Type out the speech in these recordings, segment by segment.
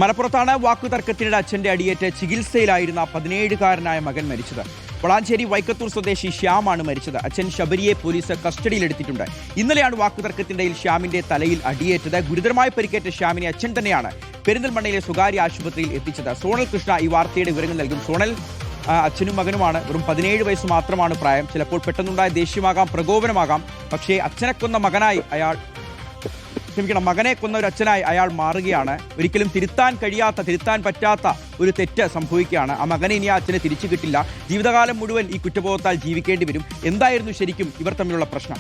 മലപ്പുറത്താണ് വാക്കുതർക്കത്തിനിടെ അച്ഛന്റെ അടിയേറ്റ് ചികിത്സയിലായിരുന്ന 17-കാരനായ മകൻ മരിച്ചത്. വളാഞ്ചേരി വൈക്കത്തൂർ സ്വദേശി ശ്യാമാണ് മരിച്ചത്. അച്ഛൻ ശബരിയെ പോലീസ് കസ്റ്റഡിയിലെടുത്തിട്ടുണ്ട്. ഇന്നലെയാണ് വാക്കുതർക്കത്തിനിടയിൽ ശ്യാമിന്റെ തലയിൽ അടിയേറ്റത്. ഗുരുതരമായി പരിക്കേറ്റ ശ്യാമിനെ അച്ഛൻ തന്നെയാണ് പെരിന്തൽമണ്ണയിലെ സ്വകാര്യ ആശുപത്രിയിൽ എത്തിച്ചത്. സോണൽ കൃഷ്ണ ഈ വാർത്തയുടെ വിവരങ്ങൾ നൽകും. സോണൽ, അച്ഛനും മകനുമാണ്. വെറും 17 വയസ്സ് മാത്രമാണ് പ്രായം. ചിലപ്പോൾ പെട്ടെന്നുണ്ടായ ദേഷ്യമാകാം, പ്രകോപനമാകാം. പക്ഷേ അച്ഛനെ കൊന്ന മകനെ കൊന്ന ഒരു അച്ഛനായി അയാൾ മാറുകയാണ്. ഒരിക്കലും തിരുത്താൻ പറ്റാത്ത ഒരു തെറ്റ് സംഭവിക്കുകയാണ്. ആ മകനെ ഇനി ആ അച്ഛനെ തിരിച്ചു കിട്ടില്ല. ജീവിതകാലം മുഴുവൻ ഈ കുറ്റബോധത്താൽ ജീവിക്കേണ്ടി വരും. എന്തായിരുന്നു ശരിക്കും ഇവർ തമ്മിലുള്ള പ്രശ്നം?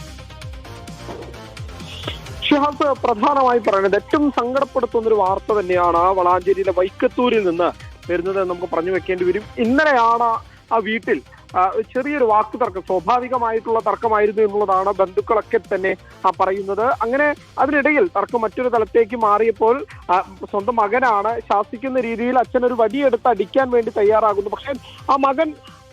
ഷിഹാസ്, പ്രധാനമായി പറയുന്നത് ഏറ്റവും സങ്കടപ്പെടുത്തുന്ന ഒരു വാർത്ത തന്നെയാണ് വളാഞ്ചേരിയിലെ വൈക്കത്തൂരിൽ നിന്ന് വരുന്നത്. നമുക്ക് പറഞ്ഞു വെക്കേണ്ടി വരും. ഇന്നലെയാണ് ആ വീട്ടിൽ ചെറിയൊരു വാക്കുതർക്കം, സ്വാഭാവികമായിട്ടുള്ള തർക്കമായിരുന്നു എന്നുള്ളതാണ് ബന്ധുക്കളൊക്കെ തന്നെ പറയുന്നത്. അങ്ങനെ അതിനിടയിൽ തർക്കം മറ്റൊരു തലത്തേക്ക് മാറിയപ്പോൾ സ്വന്തം മകനാണ് ശാസിക്കുന്ന രീതിയിൽ അച്ഛൻ ഒരു വടിയെടുത്ത് അടിക്കാൻ വേണ്ടി തയ്യാറാകുന്നു. പക്ഷേ ആ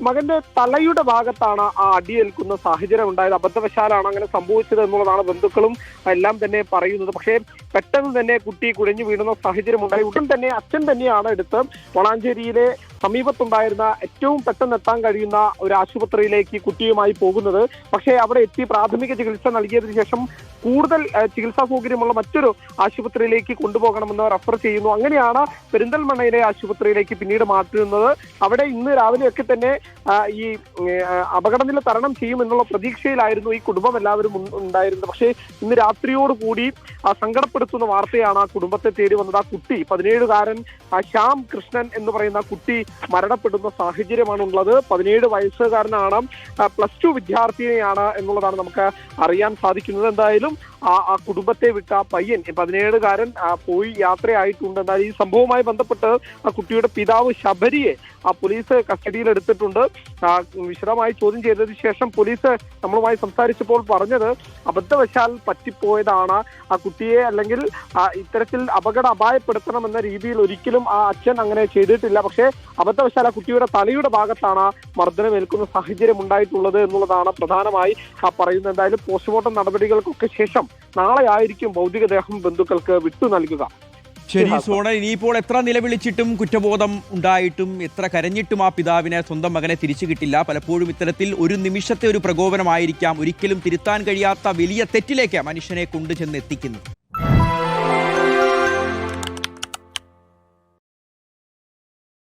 മകന്റെ തലയുടെ ഭാഗത്താണ് ആ അടിയേൽക്കുന്ന സാഹചര്യം ഉണ്ടായത്. അബദ്ധവശാലാണ് അങ്ങനെ സംഭവിച്ചത് എന്നുള്ളതാണ് ബന്ധുക്കളും എല്ലാം തന്നെ പറയുന്നത്. പക്ഷേ പെട്ടെന്ന് തന്നെ കുട്ടി കുഴഞ്ഞു വീഴുന്ന സാഹചര്യം ഉണ്ടായി. ഉടൻ തന്നെ അച്ഛൻ തന്നെയാണ് എടുത്ത് വളാഞ്ചേരിയിലെ സമീപത്തുണ്ടായിരുന്ന ഏറ്റവും പെട്ടെന്ന് എത്താൻ കഴിയുന്ന ഒരു ആശുപത്രിയിലേക്ക് കുട്ടിയുമായി പോകുന്നത്. പക്ഷേ അവിടെ എത്തി പ്രാഥമിക ചികിത്സ നൽകിയതിനു ശേഷം കൂടുതൽ ചികിത്സാ സൗകര്യമുള്ള മറ്റൊരു ആശുപത്രിയിലേക്ക് കൊണ്ടുപോകണമെന്ന് റഫർ ചെയ്യുന്നു. അങ്ങനെയാണ് പെരിന്തൽമണ്ണയിലെ ആശുപത്രിയിലേക്ക് പിന്നീട് മാറ്റുന്നത്. അവിടെ ഇന്ന് രാവിലെയൊക്കെ തന്നെ ഈ അപകടനില തരണം ചെയ്യുമെന്നുള്ള പ്രതീക്ഷയിലായിരുന്നു ഈ കുടുംബം എല്ലാവരും ഉണ്ടായിരുന്നത്. പക്ഷേ ഇന്ന് രാത്രിയോടുകൂടി സങ്കടപ്പെടുത്തുന്ന വാർത്തയാണ് ആ കുടുംബത്തെ തേടി വന്നത്. ആ കുട്ടി 17-കാരൻ ശ്യാം കൃഷ്ണൻ എന്ന് പറയുന്ന കുട്ടി മരണപ്പെടുന്ന സാഹചര്യമാണ് ഉള്ളത്. 17 വയസ്സുകാരനാണ്, +2 വിദ്യാർത്ഥിനിയാണ് എന്നുള്ളതാണ് നമുക്ക് അറിയാൻ സാധിക്കുന്നത്. എന്തായാലും ആ കുടുംബത്തെ വിട്ട പയ്യൻ 17-കാരൻ പോയി യാത്രയായിട്ടുണ്ട്. എന്നാൽ ഈ സംഭവവുമായി ബന്ധപ്പെട്ട് ആ കുട്ടിയുടെ പിതാവ് ശബരിയെ പോലീസ് കസ്റ്റഡിയിൽ എടുത്തിട്ടുണ്ട്. വിശദമായി ചോദ്യം ചെയ്തതിനു ശേഷം പോലീസ് നമ്മളുമായി സംസാരിച്ചപ്പോൾ പറഞ്ഞത് അബദ്ധവശാൽ പറ്റിപ്പോയതാണ്. ആ കുട്ടിയെ അല്ലെങ്കിൽ ഇത്തരത്തിൽ അപായപ്പെടുത്തണമെന്ന രീതിയിൽ ഒരിക്കലും ആ അച്ഛൻ അങ്ങനെ ചെയ്തിട്ടില്ല. പക്ഷേ അബദ്ധവശാൽ ആ കുട്ടിയുടെ തലയുടെ ഭാഗത്താണ് മർദ്ദനമേൽക്കുന്ന സാഹചര്യം ഉണ്ടായിട്ടുള്ളത് എന്നുള്ളതാണ് പ്രധാനമായി പറയുന്നത്. എന്തായാലും പോസ്റ്റ്മോർട്ടം നടപടികൾക്കൊക്കെ ശേഷം നാളെ ആയിരിക്കും ഭൗതികദേഹം ബന്ധുക്കൾക്ക് വിട്ടു നൽകുക. ശരി സോണൽ, ഇനിയിപ്പോൾ എത്ര നിലവിളിച്ചിട്ടും കുറ്റബോധം ഉണ്ടായിട്ടും എത്ര കരഞ്ഞിട്ടും ആ പിതാവിനെ സ്വന്തം മകനെ തിരിച്ചു കിട്ടില്ല. പലപ്പോഴും ഇത്തരത്തിൽ ഒരു നിമിഷത്തെ ഒരു പ്രകോപനമായിരിക്കാം ഒരിക്കലും തിരുത്താൻ കഴിയാത്ത വലിയ തെറ്റിലേക്ക് മനുഷ്യനെ കൊണ്ടുചെന്ന് എത്തിക്കുന്നത്.